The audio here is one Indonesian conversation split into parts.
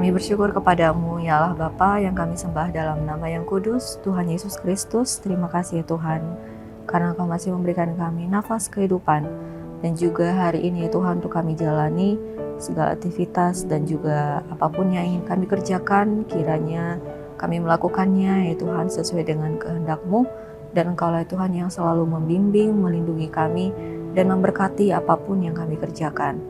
Kami bersyukur kepadamu, ya Allah Bapa yang kami sembah dalam nama yang kudus, Tuhan Yesus Kristus. Terima kasih ya Tuhan, karena Engkau masih memberikan kami nafas kehidupan. Dan juga hari ini ya Tuhan, untuk kami jalani segala aktivitas dan juga apapun yang ingin kami kerjakan, kiranya kami melakukannya ya Tuhan sesuai dengan kehendak-Mu. Dan Engkau lah Tuhan yang selalu membimbing, melindungi kami, dan memberkati apapun yang kami kerjakan.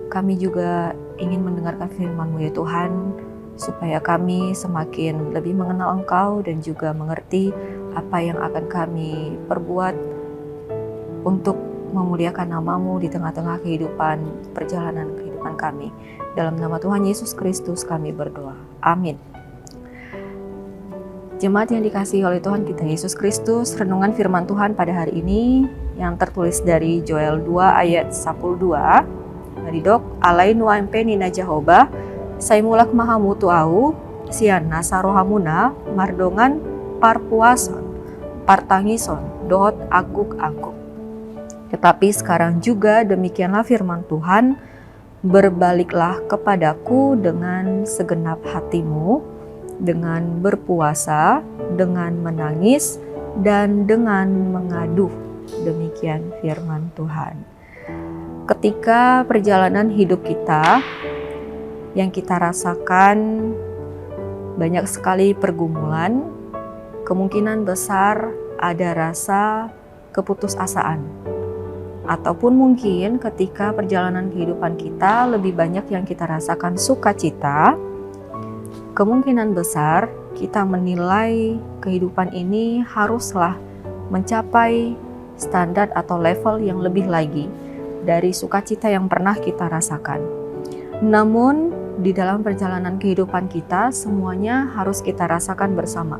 Kami juga ingin mendengarkan firman-Mu ya Tuhan, supaya kami semakin lebih mengenal Engkau dan juga mengerti apa yang akan kami perbuat untuk memuliakan nama-Mu di tengah-tengah perjalanan kehidupan kami. Dalam nama Tuhan Yesus Kristus kami berdoa. Amin. Jemaat yang dikasihi oleh Tuhan kita Yesus Kristus, renungan firman Tuhan pada hari ini yang tertulis dari Joel 2 ayat 12. Dok, alai nuampe nina Jehovah, saimulak mahamutu au, sian nasarohamuna, mardongan, parpuason, partangison, dohot aguk-aguk. Tetapi sekarang juga demikianlah firman Tuhan, berbaliklah kepadaku dengan segenap hatimu, dengan berpuasa, dengan menangis, dan dengan mengadu. Demikian firman Tuhan. Ketika perjalanan hidup kita yang kita rasakan banyak sekali pergumulan, kemungkinan besar ada rasa keputusasaan. Ataupun mungkin ketika perjalanan kehidupan kita lebih banyak yang kita rasakan sukacita, kemungkinan besar kita menilai kehidupan ini haruslah mencapai standar atau level yang lebih lagi dari sukacita yang pernah kita rasakan. Namun di dalam perjalanan kehidupan kita semuanya harus kita rasakan bersama.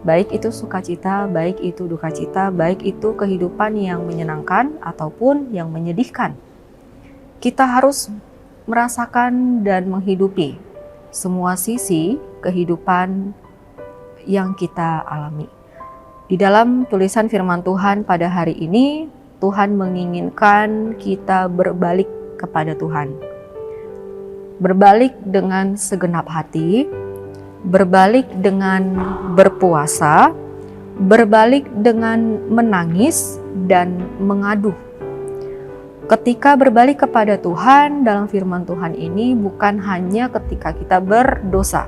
Baik itu sukacita, baik itu dukacita, baik itu kehidupan yang menyenangkan ataupun yang menyedihkan. Kita harus merasakan dan menghidupi semua sisi kehidupan yang kita alami. Di dalam tulisan firman Tuhan pada hari ini, Tuhan menginginkan kita berbalik kepada Tuhan. Berbalik dengan segenap hati, berbalik dengan berpuasa, berbalik dengan menangis dan mengadu. Ketika berbalik kepada Tuhan dalam firman Tuhan ini bukan hanya ketika kita berdosa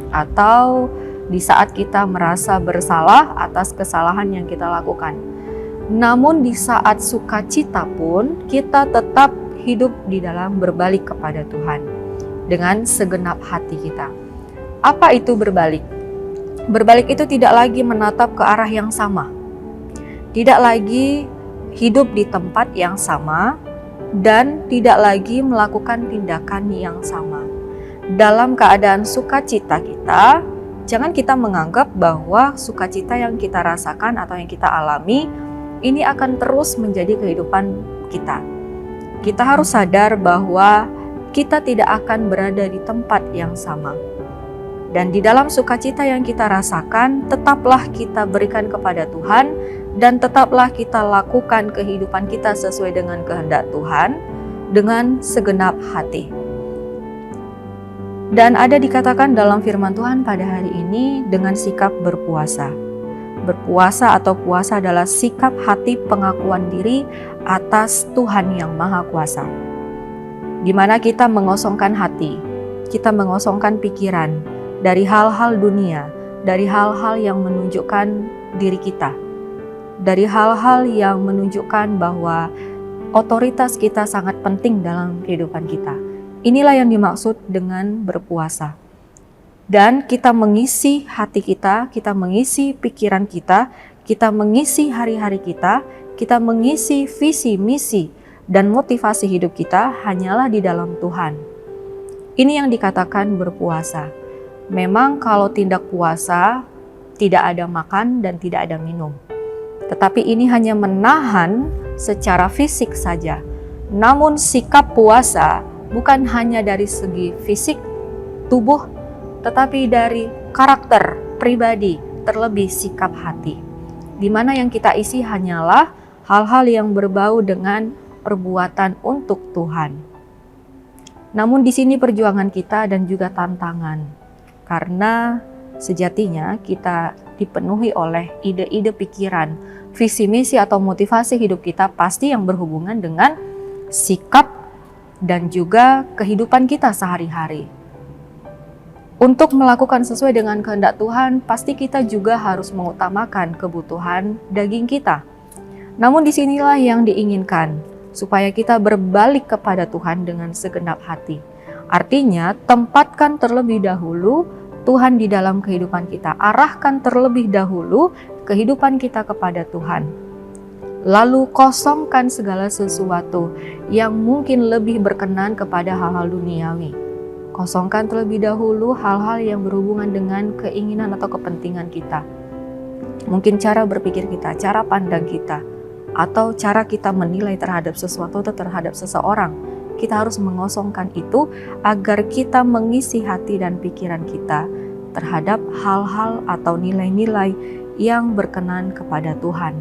atau di saat kita merasa bersalah atas kesalahan yang kita lakukan. Namun di saat sukacita pun kita tetap hidup di dalam berbalik kepada Tuhan dengan segenap hati kita. Apa itu berbalik? Berbalik itu tidak lagi menatap ke arah yang sama. Tidak lagi hidup di tempat yang sama dan tidak lagi melakukan tindakan yang sama. Dalam keadaan sukacita kita, jangan kita menganggap bahwa sukacita yang kita rasakan atau yang kita alami ini akan terus menjadi kehidupan kita. Kita harus sadar bahwa kita tidak akan berada di tempat yang sama. Dan di dalam sukacita yang kita rasakan, tetaplah kita berikan kepada Tuhan dan tetaplah kita lakukan kehidupan kita sesuai dengan kehendak Tuhan dengan segenap hati. Dan ada dikatakan dalam firman Tuhan pada hari ini dengan sikap berpuasa. Berpuasa atau puasa adalah sikap hati pengakuan diri atas Tuhan yang Maha Kuasa. Di mana kita mengosongkan hati, kita mengosongkan pikiran dari hal-hal dunia, dari hal-hal yang menunjukkan diri kita, dari hal-hal yang menunjukkan bahwa otoritas kita sangat penting dalam kehidupan kita. Inilah yang dimaksud dengan berpuasa. Dan kita mengisi hati kita mengisi pikiran kita mengisi hari-hari kita mengisi visi, misi, dan motivasi hidup kita hanyalah di dalam Tuhan. Ini yang dikatakan berpuasa. Memang kalau tindak puasa, tidak ada makan dan tidak ada minum. Tetapi ini hanya menahan secara fisik saja. Namun sikap puasa bukan hanya dari segi fisik, tubuh, tetapi dari karakter, pribadi, terlebih sikap hati. Di mana yang kita isi hanyalah hal-hal yang berbau dengan perbuatan untuk Tuhan. Namun di sini perjuangan kita dan juga tantangan, karena sejatinya kita dipenuhi oleh ide-ide pikiran, visi misi atau motivasi hidup kita pasti yang berhubungan dengan sikap dan juga kehidupan kita sehari-hari. Untuk melakukan sesuai dengan kehendak Tuhan, pasti kita juga harus mengutamakan kebutuhan daging kita. Namun disinilah yang diinginkan, supaya kita berbalik kepada Tuhan dengan segenap hati. Artinya, tempatkan terlebih dahulu Tuhan di dalam kehidupan kita. Arahkan terlebih dahulu kehidupan kita kepada Tuhan. Lalu kosongkan segala sesuatu yang mungkin lebih berkenan kepada hal-hal duniawi. Kosongkan terlebih dahulu hal-hal yang berhubungan dengan keinginan atau kepentingan kita. Mungkin cara berpikir kita, cara pandang kita, atau cara kita menilai terhadap sesuatu atau terhadap seseorang. Kita harus mengosongkan itu agar kita mengisi hati dan pikiran kita terhadap hal-hal atau nilai-nilai yang berkenan kepada Tuhan.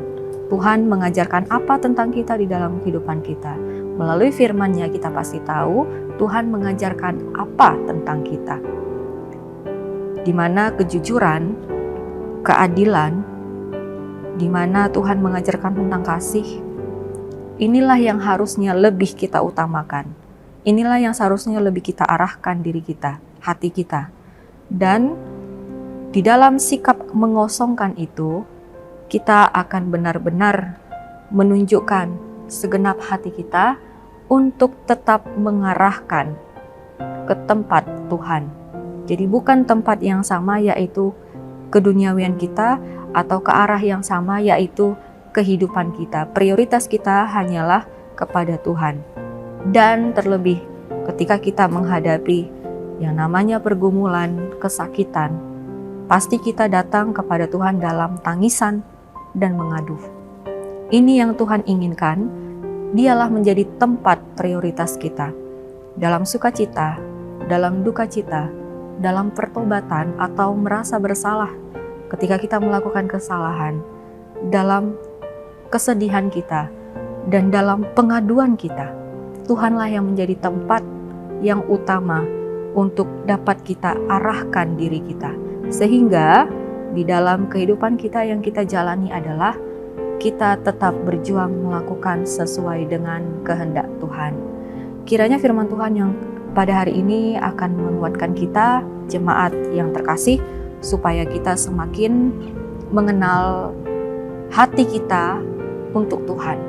Tuhan mengajarkan apa tentang kita di dalam kehidupan kita. Melalui firman-Nya kita pasti tahu Tuhan mengajarkan apa tentang kita. Di mana kejujuran, keadilan, di mana Tuhan mengajarkan tentang kasih, inilah yang harusnya lebih kita utamakan. Inilah yang seharusnya lebih kita arahkan diri kita, hati kita. Dan di dalam sikap mengosongkan itu, kita akan benar-benar menunjukkan segenap hati kita untuk tetap mengarahkan ke tempat Tuhan. Jadi bukan tempat yang sama, yaitu keduniawian kita, atau ke arah yang sama, yaitu kehidupan kita. Prioritas kita hanyalah kepada Tuhan. Dan terlebih ketika kita menghadapi yang namanya pergumulan, kesakitan, pasti kita datang kepada Tuhan dalam tangisan dan mengadu. Ini yang Tuhan inginkan, dialah menjadi tempat prioritas kita. Dalam sukacita, dalam duka cita, dalam pertobatan atau merasa bersalah, ketika kita melakukan kesalahan, dalam kesedihan kita, dan dalam pengaduan kita, Tuhanlah yang menjadi tempat yang utama untuk dapat kita arahkan diri kita. Sehingga di dalam kehidupan kita yang kita jalani adalah kita tetap berjuang melakukan sesuai dengan kehendak Tuhan. Kiranya firman Tuhan yang pada hari ini akan menguatkan kita, jemaat yang terkasih, supaya kita semakin mengenal hati kita untuk Tuhan.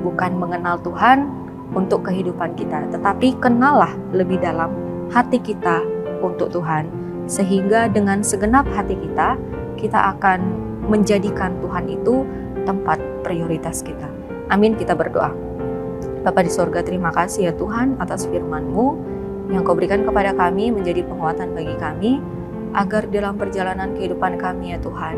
Bukan mengenal Tuhan untuk kehidupan kita, tetapi kenallah lebih dalam hati kita untuk Tuhan. Sehingga dengan segenap hati kita, kita akan menjadikan Tuhan itu tempat prioritas kita. Amin, kita berdoa. Bapa di sorga, terima kasih ya Tuhan atas firman-Mu yang Kau berikan kepada kami menjadi penguatan bagi kami, agar dalam perjalanan kehidupan kami ya Tuhan,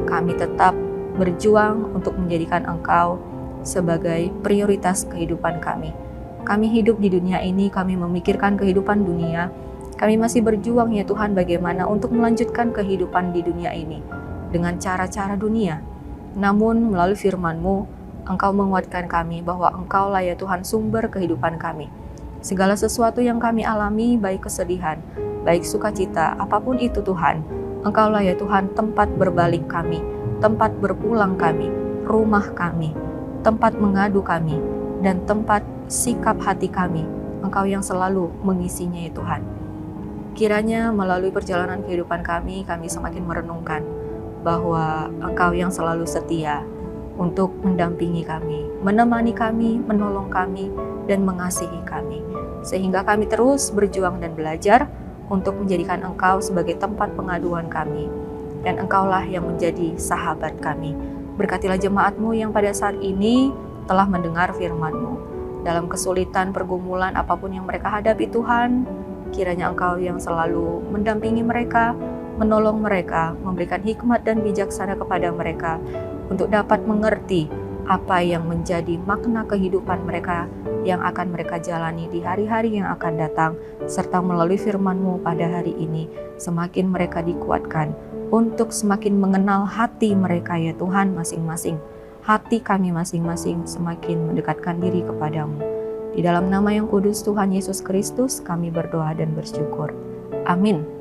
kami tetap berjuang untuk menjadikan Engkau sebagai prioritas kehidupan kami. Kami hidup di dunia ini, kami memikirkan kehidupan dunia, kami masih berjuang ya Tuhan bagaimana untuk melanjutkan kehidupan di dunia ini dengan cara-cara dunia. Namun melalui firman-Mu, Engkau menguatkan kami bahwa Engkaulah ya Tuhan sumber kehidupan kami. Segala sesuatu yang kami alami, baik kesedihan, baik sukacita, apapun itu Tuhan, Engkaulah ya Tuhan tempat berbalik kami, tempat berpulang kami, rumah kami, tempat mengadu kami, dan tempat sikap hati kami. Engkau yang selalu mengisinya ya Tuhan. Kiranya melalui perjalanan kehidupan kami semakin merenungkan bahwa Engkau yang selalu setia untuk mendampingi kami, menemani kami, menolong kami, dan mengasihi kami. Sehingga kami terus berjuang dan belajar untuk menjadikan Engkau sebagai tempat pengaduan kami. Dan Engkaulah yang menjadi sahabat kami. Berkatilah jemaat-Mu yang pada saat ini telah mendengar firman-Mu. Dalam kesulitan, pergumulan, apapun yang mereka hadapi Tuhan, kiranya Engkau yang selalu mendampingi mereka, menolong mereka, memberikan hikmat dan bijaksana kepada mereka untuk dapat mengerti apa yang menjadi makna kehidupan mereka yang akan mereka jalani di hari-hari yang akan datang, serta melalui firman-Mu pada hari ini, semakin mereka dikuatkan untuk semakin mengenal hati mereka ya Tuhan masing-masing. Hati kami masing-masing semakin mendekatkan diri kepadamu. Di dalam nama yang kudus Tuhan Yesus Kristus kami berdoa dan bersyukur. Amin.